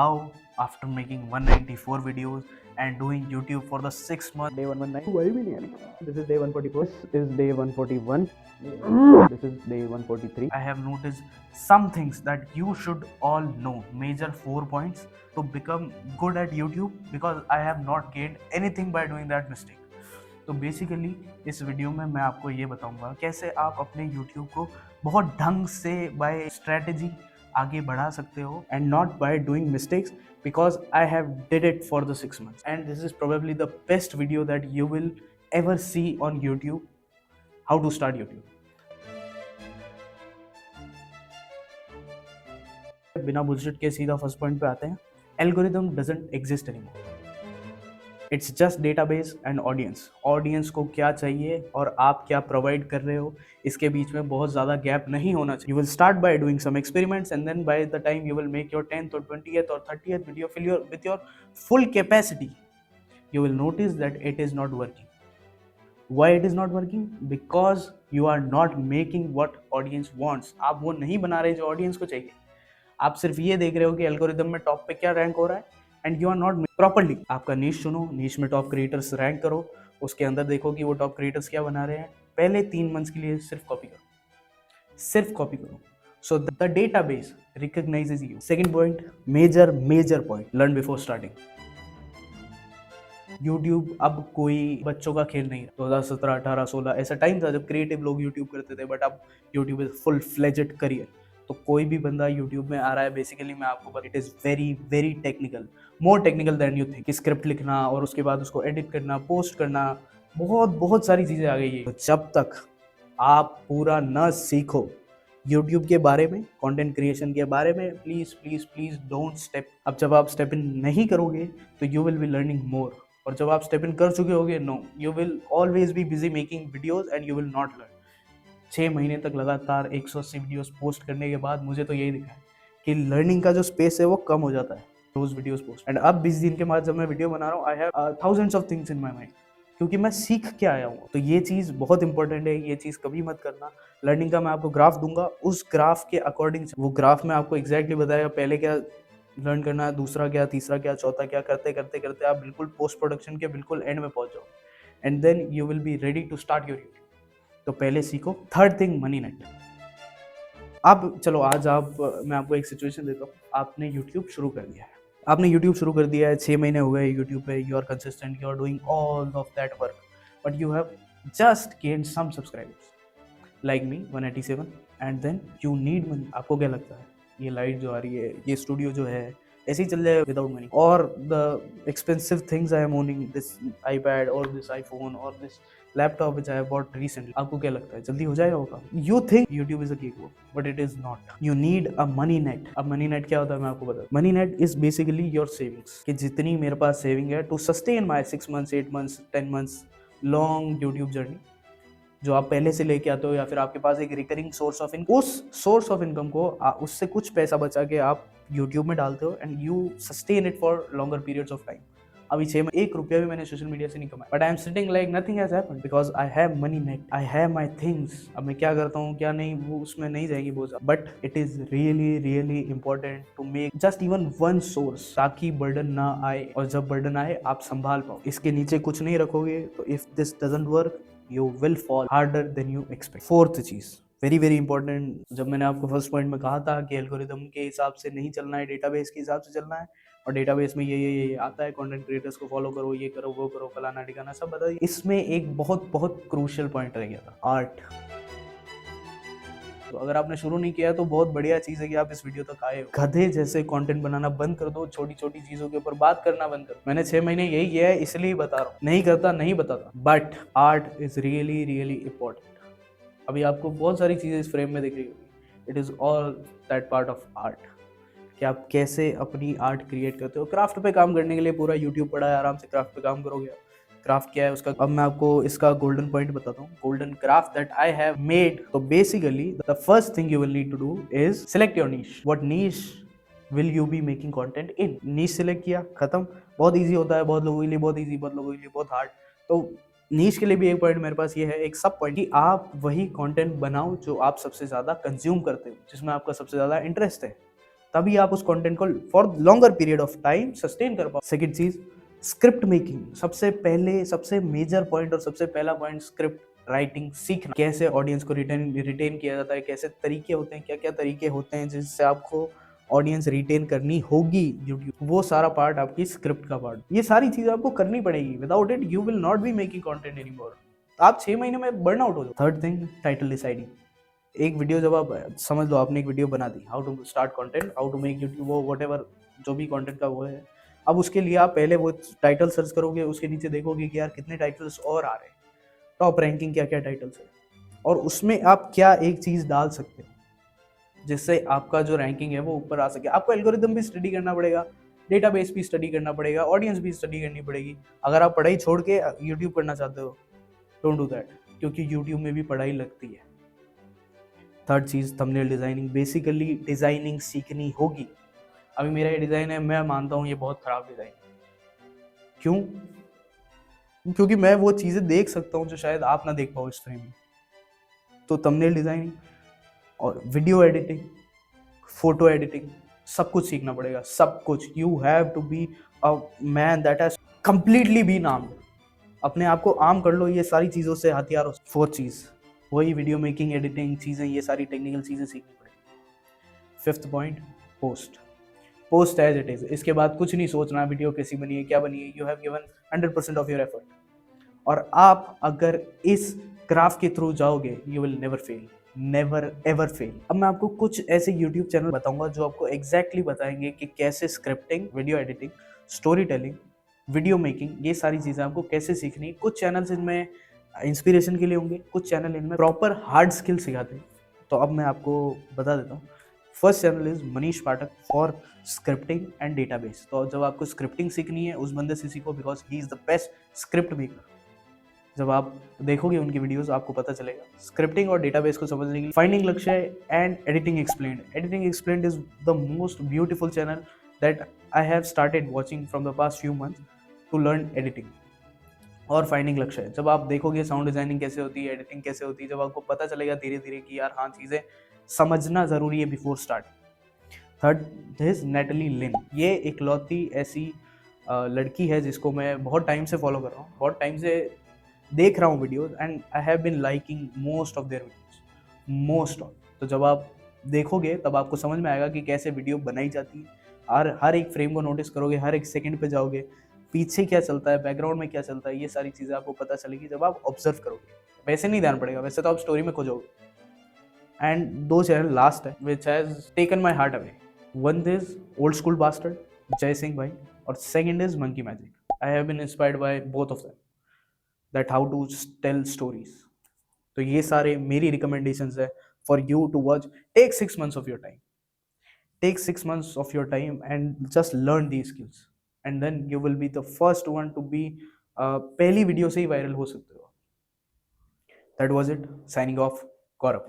How after making 194 videos and doing YouTube for the 6 months. Day 119. वही भी नहीं है. This is day 144. This is day 141. This is day 143. I have noticed some things that you should all know. Major 4 points to become good at YouTube because I have not gained anything by doing that mistake. तो basically इस video में मैं आपको ये बताऊंगा कैसे आप अपने YouTube को बहुत ढंग से बाय स्ट्रेटेजी आगे बढ़ा सकते हो and not by doing mistakes because I have did it for the 6 months and this is probably the best video that you will ever see on YouTube. How to start YouTube. बिना bullshit के सीधा first point पे आते हैं. Algorithm doesn't exist anymore. It's just database and audience. Audience को क्या चाहिए और आप क्या प्रोवाइड कर रहे हो, इसके बीच में बहुत ज़्यादा गैप नहीं होना चाहिए. You will start by doing some experiments and then by the time you will make your 10th or 20th or 30th video with your full capacity, you will notice that it is not working. Why it is not working? Because you are not making what audience wants. आप वो नहीं बना रहे जो audience को चाहिए. आप सिर्फ ये देख रहे हो कि एल्गोरिदम में टॉप पे क्या रैंक हो रहा है and you are not properly. आपका नीश चुनो, नीश में टॉप क्रिएटर्स रैंक करो, उसके अंदर देखो कि वो टॉप क्रिएटर्स क्या बना रहे हैं. पहले 3 मंथ्स के लिए सिर्फ कॉपी करो, सिर्फ कॉपी करो. So the database recognizes you. Second point, major point, learn before starting. YouTube अब कोई बच्चों का खेल नहीं है. 2017, 18, 16 ऐसा टाइम था जब क्रिएटिव लोग यूट्यूब करते थे, बट अब YouTube is full fledged career. तो कोई भी बंदा यूट्यूब में आ रहा है, बेसिकली मैं आपको बता, it is very very technical, more technical than you think. Script लिखना और उसके बाद उसको एडिट करना, पोस्ट करना, बहुत सारी चीज़ें आ गई है. तो जब तक आप पूरा न सीखो यूट्यूब के बारे में, कंटेंट क्रिएशन के बारे में, please please please don't step. अब जब आप स्टेप इन नहीं करोगे तो you will be learning more, और जब आप स्टेप इन कर चुके होगे, no, you will always be busy making videos and you will not learn. 6 महीने तक लगातार 180 वीडियोस पोस्ट करने के बाद मुझे तो यही दिखा है कि लर्निंग का जो स्पेस है वो कम हो जाता है रोज वीडियोस पोस्ट. एंड अब 20 दिन के बाद जब मैं वीडियो बना रहा हूँ, I have thousands of things in my mind, क्योंकि मैं सीख के आया हूँ. तो ये चीज़ बहुत इंपॉर्टेंट है, ये चीज़ कभी मत करना. लर्निंग का मैं आपको ग्राफ दूंगा, उस ग्राफ के अकॉर्डिंग वो ग्राफ में आपको एग्जैक्टली बताएगा पहले क्या लर्न करना है, दूसरा क्या, तीसरा क्या, चौथा क्या, करते करते करते आप बिल्कुल पोस्ट प्रोडक्शन के बिल्कुल एंड में पहुंच जाओ and then you will be ready to start your YouTube. तो पहले सीखो. Third thing, money net. अब चलो आज मैं आपको एक सिचुएशन देता हूँ. आपने यूट्यूब शुरू कर दिया है, आपने 6 महीने हो गए यूट्यूब पे, you are consistent, you are doing all of that work, but you have just gained some subscribers like me 187 and then you need money. आपको क्या लगता है ये लाइट जो आ रही है, ये स्टूडियो जो है, ऐसे ही चल जाएगा विदाउट मनी? और the expensive things I am owning, this iPad और दिस आईफोन और this laptop which I have bought recently, आपको क्या लगता है जल्दी हो जाएगा वो काम? You think YouTube is a cake walk, but it is not. You need a money net. अब money net क्या होता है मैं आपको बता. Money net is basically your savings, कि जितनी मेरे पास सेविंग है to sustain my 6 months, 8 months, 10 months long YouTube journey, जो आप पहले से लेके आते हो, या फिर आपके पास एक रिकरिंग सोर्स ऑफ इनकम, उस सोर्स ऑफ इनकम को उससे कुछ पैसा बचा के आप YouTube में डालते हो and you sustain it for longer periods of time. अभी 6 में 1 रुपया भी मैंने सोशल मीडिया से नहीं कमाया, but I am sitting like nothing has happened because I have money net, I have my things. अब मैं क्या करता हूँ क्या नहीं वो उसमें नहीं जाएगी बहुत ज़्यादा, but it is really really important to make just even one source, ताकि बर्डन ना आए, और जब बर्डन आए आप संभाल पाओ. इसके नीचे कुछ नहीं रखोगे तो if this doesn't work you will fall harder than you expect. Fourth cheese very very important, जब मैंने आपको फर्स्ट पॉइंट में कहा था कि एल्गोरिदम के हिसाब से नहीं चलना है, डेटाबेस के हिसाब से चलना है, और डेटाबेस में ये आता है, कंटेंट क्रिएटर्स को फॉलो करो, ये करो वो करो, फलाना ठिकाना सब बताइए. इसमें एक बहुत क्रूशियल पॉइंट रह गया था, आर्ट. तो अगर आपने शुरू नहीं किया तो बहुत बढ़िया चीज़ है कि आप इस वीडियो तक आए हो. गधे जैसे कंटेंट बनाना बंद कर दो, छोटी छोटी चीज़ों के ऊपर बात करना बंद कर. मैंने 6 महीने यही किया है, इसलिए बता रहा हूँ. नहीं करता नहीं बताता, but art is really really important. अभी आपको बहुत सारी चीज़ें इस फ्रेम में दिख रही होगी. It is all that part of art, कि आप कैसे अपनी आर्ट क्रिएट करते हो. क्राफ्ट पे काम करने के लिए पूरा यूट्यूब पड़ा है, आराम से क्राफ्ट पे काम करोगे. क्राफ्ट क्या है उसका, अब मैं आपको इसका गोल्डन पॉइंट बताता हूँ. Golden craft that I have made. तो basically the first thing you will need to do is select your niche. What niche will you be making content in. Niche select किया, खत्म. बहुत easy होता है, बहुत लोगों के लिए बहुत ईजी, बहुत लोगों के लिए बहुत हार्ड. तो नीश के लिए भी एक पॉइंट मेरे पास ये है, एक सब पॉइंट, कि आप वही कंटेंट बनाओ जो आप सबसे ज़्यादा कंज्यूम करते हो, जिसमें आपका सबसे ज़्यादा इंटरेस्ट है. तभी आप उस कंटेंट को for longer period of time sustain कर पाओ। सेकंड चीज, स्क्रिप्ट मेकिंग। सबसे मेजर पॉइंट और सबसे पहला पॉइंट, स्क्रिप्ट राइटिंग सीखना। कैसे ऑडियंस को रिटेन किया जाता है, कैसे तरीके होते हैं, क्या क्या तरीके होते हैं जिससे आपको ऑडियंस रिटेन करनी होगी यूट्यूब, वो सारा पार्ट आपकी स्क्रिप्ट का पार्ट। ये सारी चीजें आपको करनी पड़ेगी, without it you will not be making content anymore. आप 6 महीने में बर्न आउट हो जाओ। Third thing, title deciding. एक वीडियो जब आप समझ लो आपने एक वीडियो बना दी, how to start content, how to make YouTube, वो व्हाटएवर जो भी कंटेंट का वो है, अब उसके लिए आप पहले वो टाइटल सर्च करोगे, उसके नीचे देखोगे कि यार कितने टाइटल्स और आ रहे हैं, टॉप रैंकिंग क्या क्या टाइटल्स है, और उसमें आप क्या एक चीज़ डाल सकते हो जिससे आपका जो रैंकिंग है वो ऊपर आ सके। आपको एल्गोरिदम भी स्टडी करना पड़ेगा, डेटाबेस भी स्टडी करना पड़ेगा, ऑडियंस भी स्टडी करनी पड़ेगी। अगर आप पढ़ाई छोड़ के यूट्यूब करना चाहते हो, डोंट डू दैट, क्योंकि यूट्यूब में भी पढ़ाई लगती है। थर्ड चीज़, थंबनेल डिज़ाइनिंग। बेसिकली डिज़ाइनिंग सीखनी होगी। अभी मेरा ये डिज़ाइन है, मैं मानता हूँ ये बहुत ख़राब डिज़ाइन। क्यों? क्योंकि मैं वो चीज़ें देख सकता हूँ जो शायद आप ना देख पाओ इस फ्रेम में। तो थंबनेल डिज़ाइनिंग और वीडियो एडिटिंग, फोटो एडिटिंग, सब कुछ सीखना पड़ेगा, सब कुछ। You have to be a man that has completely been armed. अपने आप को आर्म कर लो ये सारी चीज़ों से, हथियारों से। फोर्थ चीज़, वही वीडियो मेकिंग, एडिटिंग चीज़ें, ये सारी टेक्निकल चीज़ें सीखनी पड़ेगी। Fifth point, post as it is. इसके बाद कुछ नहीं सोचना वीडियो कैसी बनी है, क्या बनी है। You have given 100% of your effort, और आप अगर इस ग्राफ के थ्रू जाओगे you will never fail, never ever fail. अब मैं आपको कुछ ऐसे यूट्यूब चैनल बताऊंगा जो आपको एग्जैक्टली बताएंगे कि कैसे scripting, video editing, story telling, video making, ये सारी चीज़ें आपको कैसे सीखनी। कुछ चैनल्स इनमें इंस्पिरेशन के लिए होंगे, कुछ चैनल इनमें प्रॉपर हार्ड स्किल सिखाते हैं। तो अब मैं आपको बता देता हूँ। First channel is Manish Pathak for scripting and database. तो जब आपको स्क्रिप्टिंग सीखनी है उस बंदे से सीखो, because he is the best script maker. जब आप देखोगे उनकी वीडियोस आपको पता चलेगा स्क्रिप्टिंग और डेटाबेस को समझने के लिए। Finding Lakshya and editing explained. Editing explained is the most beautiful channel that I have started watching from the past few months to learn editing. और फाइंडिंग लक्ष्य है, जब आप देखोगे साउंड डिजाइनिंग कैसे होती है, एडिटिंग कैसे होती है, जब आपको पता चलेगा धीरे धीरे कि यार हाँ चीज़ें समझना ज़रूरी है बिफोर स्टार्ट। थर्ड इज नेटली लिन। ये इकलौती ऐसी लड़की है जिसको मैं बहुत टाइम से फॉलो कर रहा हूँ, बहुत टाइम से देख रहा हूँ videos, and I have been liking most of their videos, most of. तो जब आप देखोगे तब आपको समझ में आएगा कि कैसे वीडियो बनाई जाती है। और हर एक फ्रेम को नोटिस करोगे, हर एक सेकंड पे जाओगे, पीछे क्या चलता है, बैकग्राउंड में क्या चलता है, ये सारी चीज़ें आपको पता चलेगी जब आप ऑब्जर्व करोगे। वैसे नहीं ध्यान पड़ेगा, वैसे तो आप स्टोरी में खोजोगे। एंड दो चैनल लास्ट है which has taken my heart away. One is old school bastard, Jai Singh भाई, और second is monkey magic. I have been inspired by both of them, that how to tell stories. तो ये सारे मेरी recommendations है for you to watch. Take 6 months of your time, take 6 months of your time and just learn these skills, and then you will be the first one to be पहली video से ही viral हो सकते हो। That was it, signing off, Gaurav.